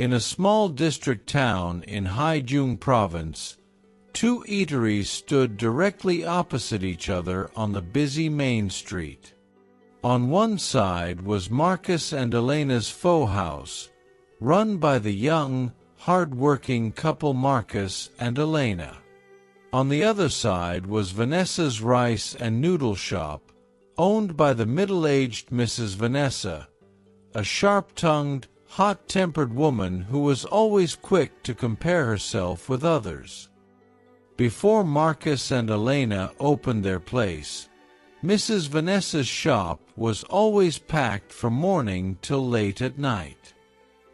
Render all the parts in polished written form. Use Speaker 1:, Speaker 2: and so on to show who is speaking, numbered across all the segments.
Speaker 1: In a small district town in Haijung Province, two eateries stood directly opposite each other on the busy main street. On one side was Marcus and Elena's Faux House, run by the young, hard-working couple Marcus and Elena. On the other side was Vanessa's Rice and Noodle Shop, owned by the middle-aged Mrs. Vanessa, a sharp-tongued, hot-tempered woman who was always quick to compare herself with others. Before Marcus and Elena opened their place, Mrs. Vanessa's shop was always packed from morning till late at night.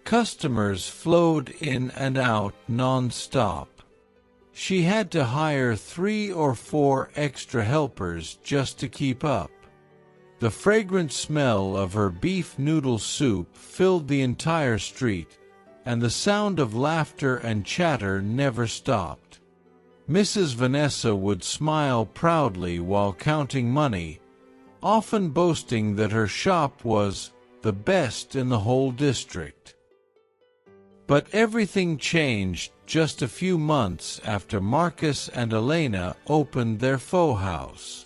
Speaker 1: Customers flowed in and out non-stop. She had to hire 3 or 4 extra helpers just to keep up. The fragrant smell of her beef noodle soup filled the entire street, and the sound of laughter and chatter never stopped. Mrs. Vanessa would smile proudly while counting money, often boasting that her shop was the best in the whole district. But everything changed just a few months after Marcus and Elena opened their Faux House.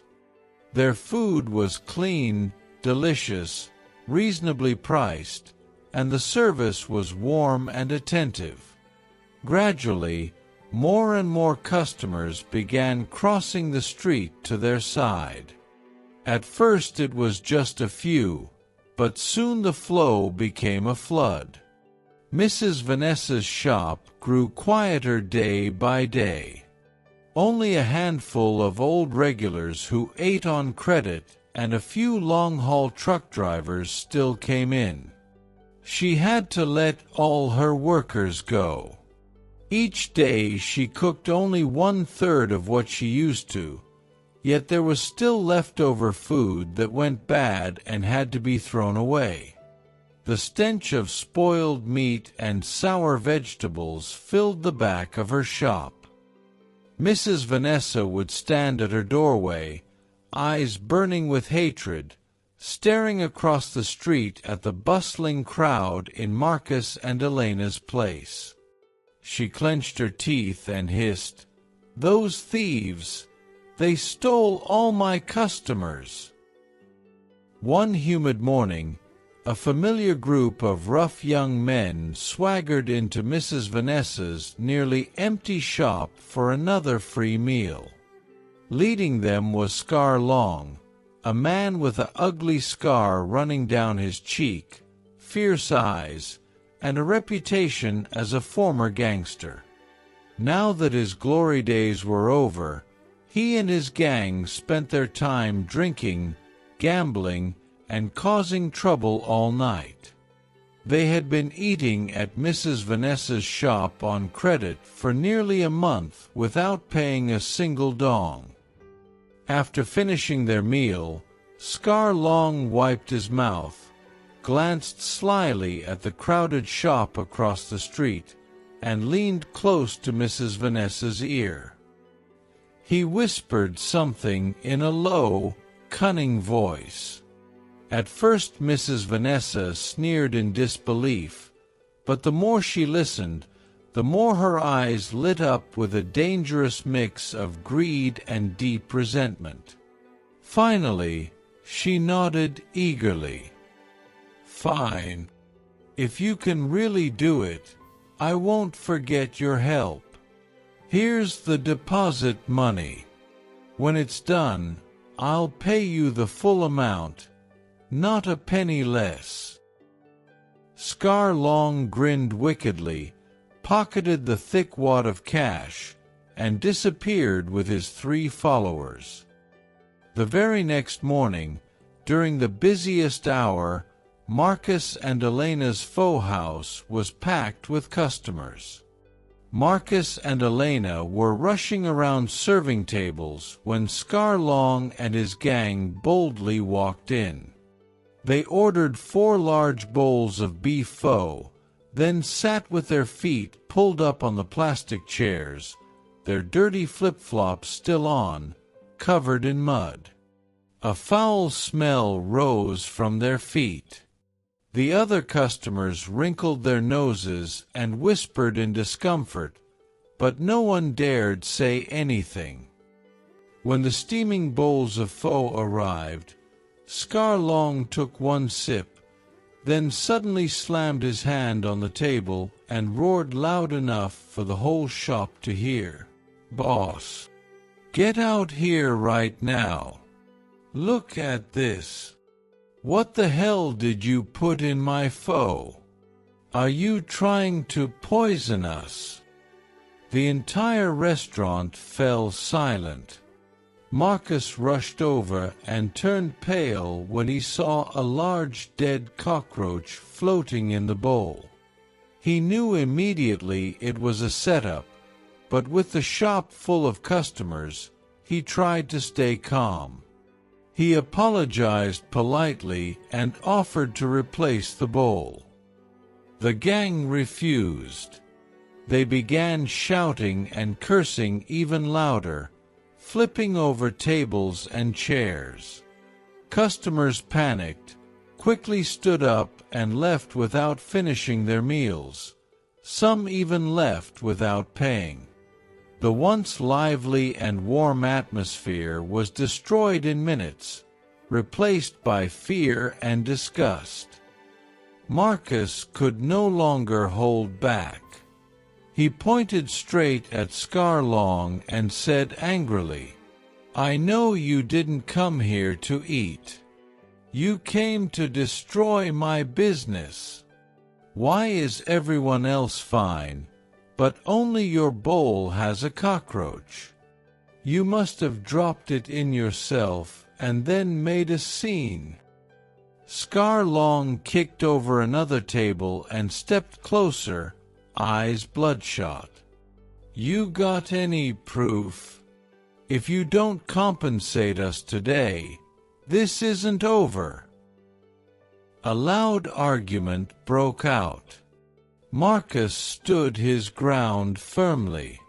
Speaker 1: Their food was clean, delicious, reasonably priced, and the service was warm and attentive. Gradually, more and more customers began crossing the street to their side. At first it was just a few, but soon the flow became a flood. Mrs. Vanessa's shop grew quieter day by day. Only a handful of old regulars who ate on credit and a few long-haul truck drivers still came in. She had to let all her workers go. Each day she cooked only 1/3 of what she used to, yet there was still leftover food that went bad and had to be thrown away. The stench of spoiled meat and sour vegetables filled the back of her shop. Mrs. Vanessa would stand at her doorway, eyes burning with hatred, staring across the street at the bustling crowd in Marcus and Elena's place. She clenched her teeth and hissed, "Those thieves! They stole all my customers!" One humid morning, a familiar group of rough young men swaggered into Mrs. Vanessa's nearly empty shop for another free meal. Leading them was Scar Long, a man with an ugly scar running down his cheek, fierce eyes, and a reputation as a former gangster. Now that his glory days were over, he and his gang spent their time drinking, gambling, and causing trouble all night. They had been eating at Mrs. Vanessa's shop on credit for nearly a month without paying a single dong. After finishing their meal, Scar Long wiped his mouth, glanced slyly at the crowded shop across the street, and leaned close to Mrs. Vanessa's ear. He whispered something in a low, cunning voice. At first Mrs. Vanessa sneered in disbelief, but the more she listened, the more her eyes lit up with a dangerous mix of greed and deep resentment. Finally, she nodded eagerly. "Fine. If you can really do it, I won't forget your help. Here's the deposit money. When it's done, I'll pay you the full amount, not a penny less." Scar Long grinned wickedly, pocketed the thick wad of cash, and disappeared with his 3 followers. The very next morning, during the busiest hour, Marcus and Elena's Faux House was packed with customers. Marcus and Elena were rushing around serving tables when Scar Long and his gang boldly walked in. They ordered 4 large bowls of beef pho, then sat with their feet pulled up on the plastic chairs, their dirty flip-flops still on, covered in mud. A foul smell rose from their feet. The other customers wrinkled their noses and whispered in discomfort, but no one dared say anything. When the steaming bowls of pho arrived, Scarlong took one sip, then suddenly slammed his hand on the table and roared loud enough for the whole shop to hear. "Boss, get out here right now. Look at this. What the hell did you put in my pho? Are you trying to poison us?" The entire restaurant fell silent. Marcus rushed over and turned pale when he saw a large dead cockroach floating in the bowl. He knew immediately it was a setup, but with the shop full of customers, he tried to stay calm. He apologized politely and offered to replace the bowl. The gang refused. They began shouting and cursing even louder, flipping over tables and chairs. Customers panicked, quickly stood up and left without finishing their meals. Some even left without paying. The once lively and warm atmosphere was destroyed in minutes, replaced by fear and disgust. Marcus could no longer hold back. He pointed straight at Scarlong and said angrily, "I know you didn't come here to eat. You came to destroy my business. Why is everyone else fine, but only your bowl has a cockroach? You must have dropped it in yourself and then made a scene." Scarlong kicked over another table and stepped closer, eyes bloodshot. "You got any proof? If you don't compensate us today, this isn't over." A loud argument broke out. Marcus stood his ground firmly.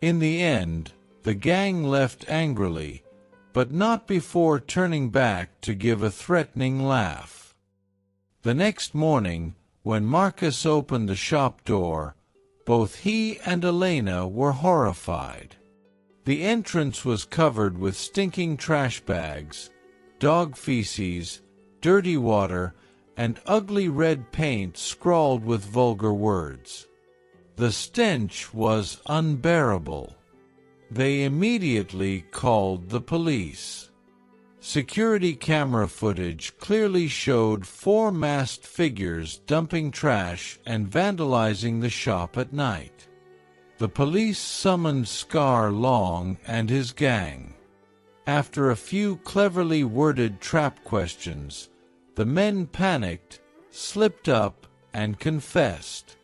Speaker 1: In the end, the gang left angrily, but not before turning back to give a threatening laugh. The next morning, when Marcus opened the shop door, both he and Elena were horrified. The entrance was covered with stinking trash bags, dog feces, dirty water, and ugly red paint scrawled with vulgar words. The stench was unbearable. They immediately called the police. Security camera footage clearly showed 4 masked figures dumping trash and vandalizing the shop at night. The police summoned Scarlong and his gang. After a few cleverly worded trap questions, the men panicked, slipped up, and confessed.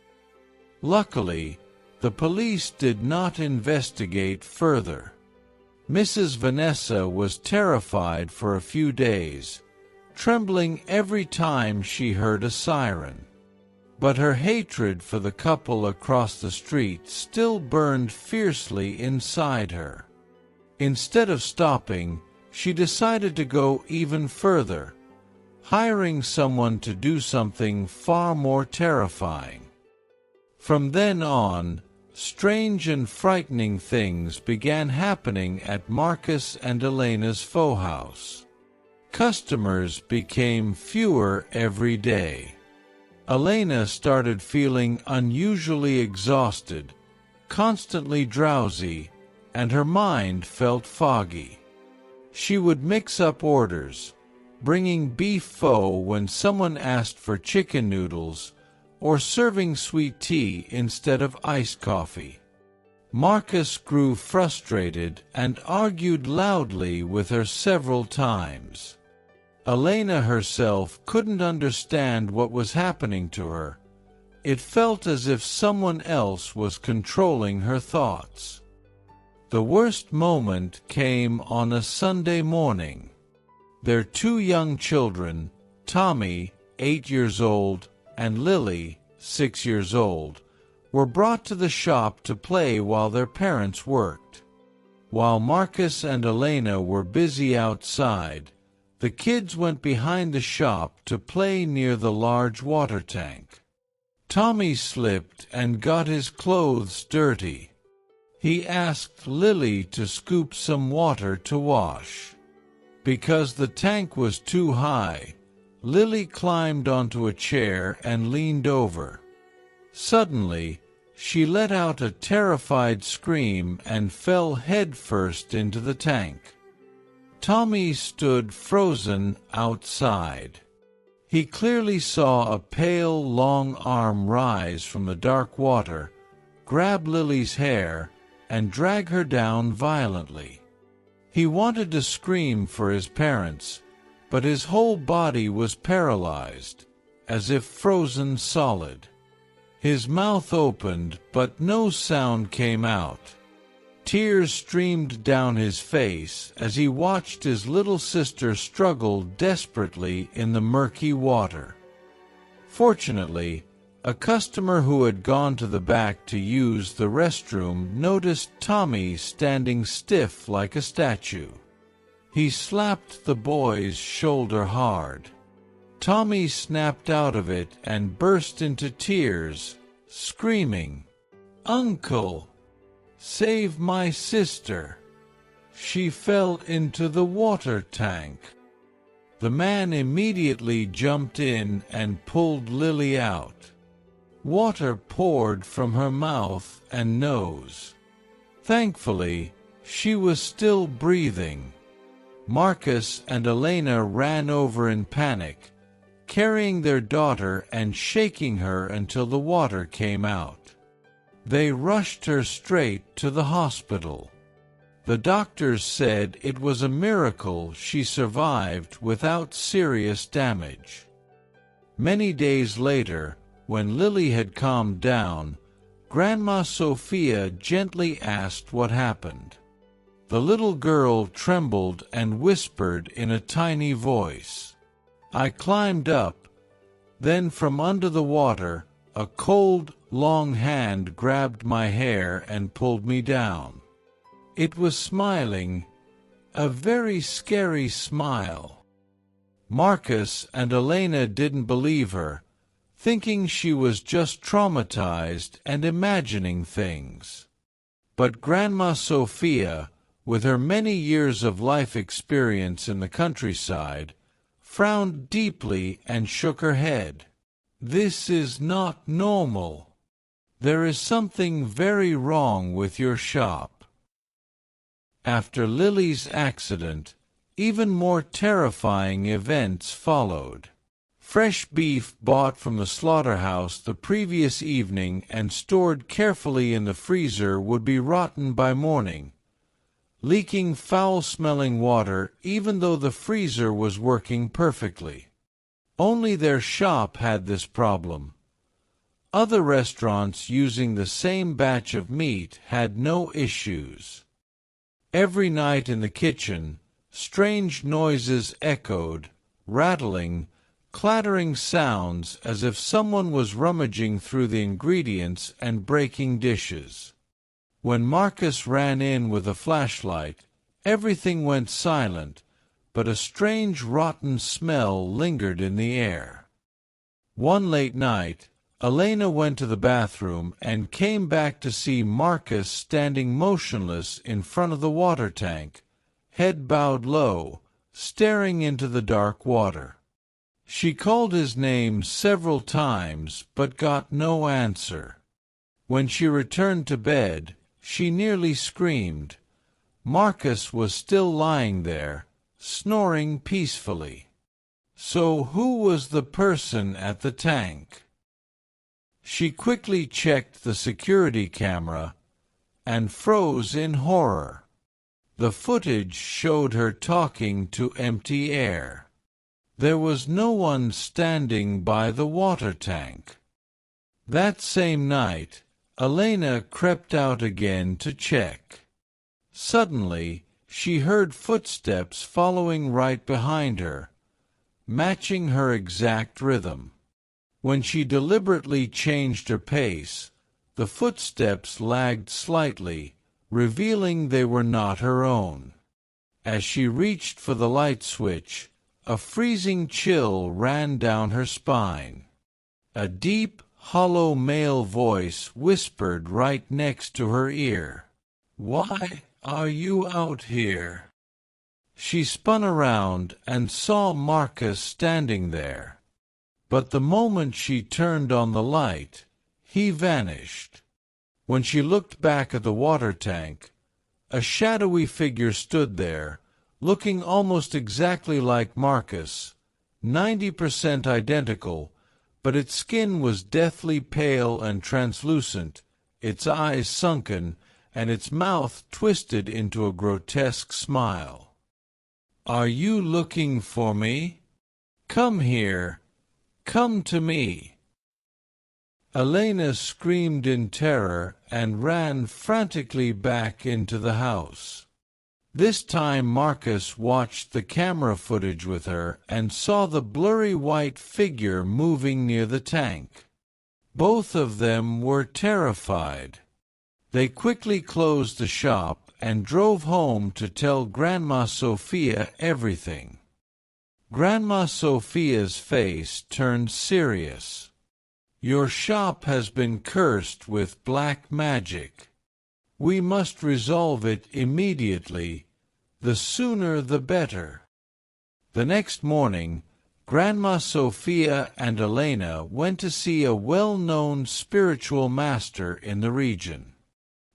Speaker 1: Luckily, the police did not investigate further. Mrs. Vanessa was terrified for a few days, trembling every time she heard a siren. But her hatred for the couple across the street still burned fiercely inside her. Instead of stopping, she decided to go even further, hiring someone to do something far more terrifying. From then on, strange and frightening things began happening at Marcus and Elena's faux house. Customers became fewer every day. Elena started feeling unusually exhausted, constantly drowsy, and her mind felt foggy. She would mix up orders, bringing beef pho when someone asked for chicken noodles, or serving sweet tea instead of iced coffee. Marcus grew frustrated and argued loudly with her several times. Elena herself couldn't understand what was happening to her. It felt as if someone else was controlling her thoughts. The worst moment came on a Sunday morning. Their 2 young children, Tommy, 8 years old, and Lily, 6 years old, were brought to the shop to play while their parents worked. While Marcus and Elena were busy outside, The kids went behind the shop to play near the large water tank. Tommy slipped and got his clothes dirty. He asked Lily to scoop some water to wash. Because the tank was too high, Lily climbed onto a chair and leaned over. Suddenly, she let out a terrified scream and fell headfirst into the tank. Tommy stood frozen outside. He clearly saw a pale, long arm rise from the dark water, grab Lily's hair, and drag her down violently. He wanted to scream for his parents, but his whole body was paralyzed, as if frozen solid. His mouth opened, but no sound came out. Tears streamed down his face as he watched his little sister struggle desperately in the murky water. Fortunately, a customer who had gone to the back to use the restroom noticed Tommy standing stiff like a statue. He slapped the boy's shoulder hard. Tommy snapped out of it and burst into tears, screaming, "Uncle! Save my sister! She fell into the water tank." The man immediately jumped in and pulled Lily out. Water poured from her mouth and nose. Thankfully, she was still breathing. Marcus and Elena ran over in panic, carrying their daughter and shaking her until the water came out. They rushed her straight to the hospital. The doctors said it was a miracle she survived without serious damage. Many days later, when Lily had calmed down, Grandma Sophia gently asked what happened. The little girl trembled and whispered in a tiny voice, "I climbed up. Then from under the water, a cold, long hand grabbed my hair and pulled me down. It was smiling, a very scary smile." Marcus and Elena didn't believe her, thinking she was just traumatized and imagining things. But Grandma Sophia, with her many years of life experience in the countryside, frowned deeply and shook her head. "This is not normal. There is something very wrong with your shop." After Lily's accident, even more terrifying events followed. Fresh beef bought from the slaughterhouse the previous evening and stored carefully in the freezer would be rotten by morning, leaking foul-smelling water even though the freezer was working perfectly. Only their shop had this problem. Other restaurants using the same batch of meat had no issues. Every night in the kitchen, strange noises echoed, rattling, clattering sounds as if someone was rummaging through the ingredients and breaking dishes. When Marcus ran in with a flashlight, everything went silent, but a strange rotten smell lingered in the air. One late night, Elena went to the bathroom and came back to see Marcus standing motionless in front of the water tank, head bowed low, staring into the dark water. She called his name several times but got no answer. When she returned to bed, she nearly screamed. Marcus was still lying there, snoring peacefully. So who was the person at the tank? She quickly checked the security camera and froze in horror. The footage showed her talking to empty air. There was no one standing by the water tank. That same night, Elena crept out again to check. Suddenly, she heard footsteps following right behind her, matching her exact rhythm. When she deliberately changed her pace, the footsteps lagged slightly, revealing they were not her own. As she reached for the light switch, a freezing chill ran down her spine. A deep, hollow male voice whispered right next to her ear. "Why are you out here?" She spun around and saw Marcus standing there. But the moment she turned on the light, he vanished. When she looked back at the water tank, a shadowy figure stood there, looking almost exactly like Marcus, 90% identical, but its skin was deathly pale and translucent, its eyes sunken, and its mouth twisted into a grotesque smile. "Are you looking for me? Come here. Come to me." Elena screamed in terror and ran frantically back into the house. This time Marcus watched the camera footage with her and saw the blurry white figure moving near the tank. Both of them were terrified. They quickly closed the shop and drove home to tell Grandma Sophia everything. Grandma Sophia's face turned serious. "Your shop has been cursed with black magic. We must resolve it immediately. The sooner the better." The next morning, Grandma Sophia and Elena went to see a well-known spiritual master in the region.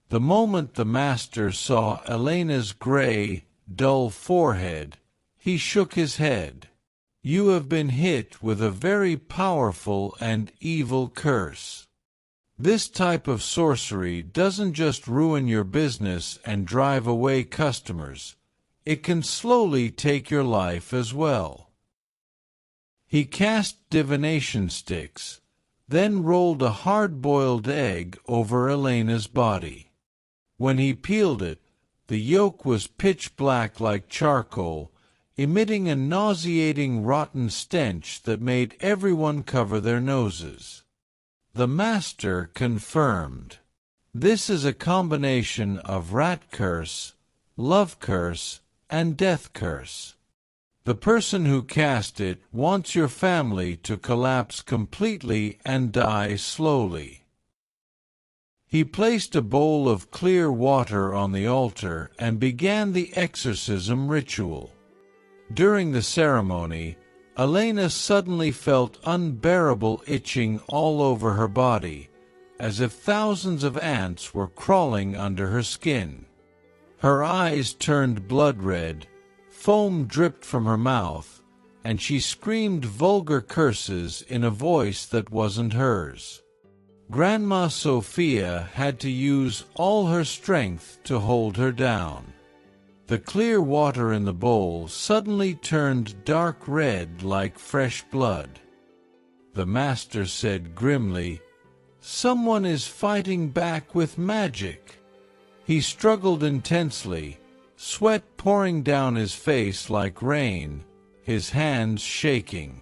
Speaker 1: The moment the master saw Elena's gray, dull forehead, he shook his head. "You have been hit with a very powerful and evil curse. This type of sorcery doesn't just ruin your business and drive away customers. It can slowly take your life as well." He cast divination sticks, then rolled a hard-boiled egg over Elena's body. When he peeled it, the yolk was pitch black like charcoal, emitting a nauseating rotten stench that made everyone cover their noses. The master confirmed, "This is a combination of rat curse, love curse, and death curse. The person who cast it wants your family to collapse completely and die slowly." He placed a bowl of clear water on the altar and began the exorcism ritual. During the ceremony, Elena suddenly felt unbearable itching all over her body, as if thousands of ants were crawling under her skin. Her eyes turned blood red, foam dripped from her mouth, and she screamed vulgar curses in a voice that wasn't hers. Grandma Sophia had to use all her strength to hold her down. The clear water in the bowl suddenly turned dark red like fresh blood. The master said grimly, "Someone is fighting back with magic." He struggled intensely, sweat pouring down his face like rain, his hands shaking.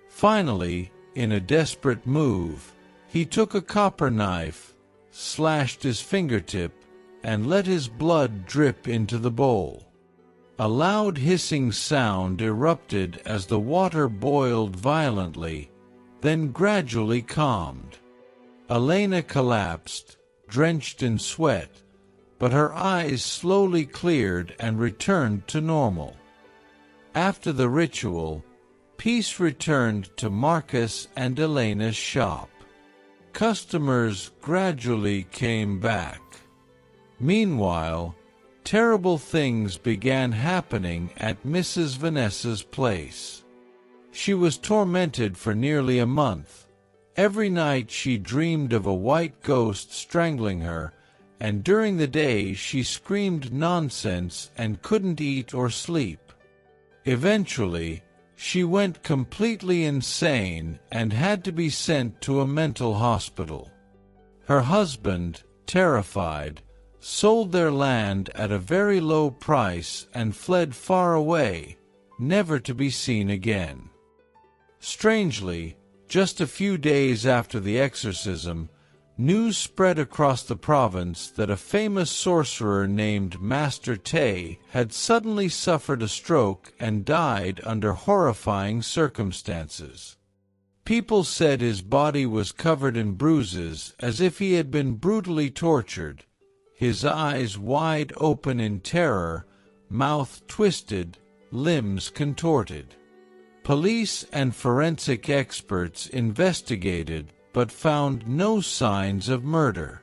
Speaker 1: Finally, in a desperate move, he took a copper knife, slashed his fingertip, and let his blood drip into the bowl. A loud hissing sound erupted as the water boiled violently, then gradually calmed. Elena collapsed, drenched in sweat, but her eyes slowly cleared and returned to normal. After the ritual, peace returned to Marcus and Elena's shop. Customers gradually came back. Meanwhile, terrible things began happening at Mrs. Vanessa's place. She was tormented for nearly a month. Every night she dreamed of a white ghost strangling her, and during the day she screamed nonsense and couldn't eat or sleep. Eventually, she went completely insane and had to be sent to a mental hospital. Her husband, terrified, sold their land at a very low price and fled far away, never to be seen again. Strangely, just a few days after the exorcism, News spread across the province that a famous sorcerer named Master Tay had suddenly suffered a stroke and died under horrifying circumstances. People said his body was covered in bruises as if he had been brutally tortured, his eyes wide open in terror, mouth twisted, limbs contorted. Police and forensic experts investigated but found no signs of murder.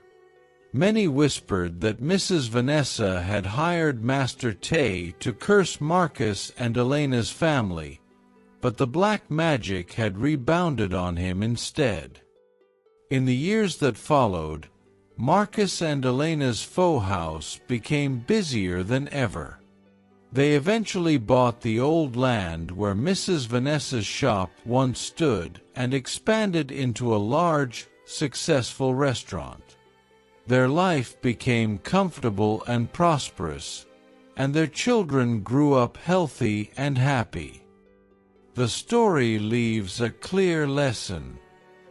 Speaker 1: Many whispered that Mrs. Vanessa had hired Master Tay to curse Marcus and Elena's family, but the black magic had rebounded on him instead. In the years that followed, Marcus and Elena's faux house became busier than ever. They eventually bought the old land where Mrs. Vanessa's shop once stood and expanded into a large, successful restaurant. Their life became comfortable and prosperous, and their children grew up healthy and happy. The story leaves a clear lesson.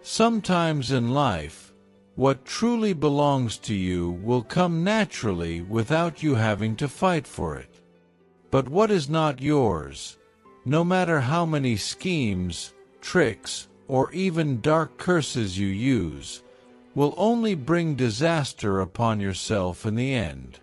Speaker 1: Sometimes in life, what truly belongs to you will come naturally without you having to fight for it. But what is not yours, no matter how many schemes, tricks, or even dark curses you use, will only bring disaster upon yourself in the end.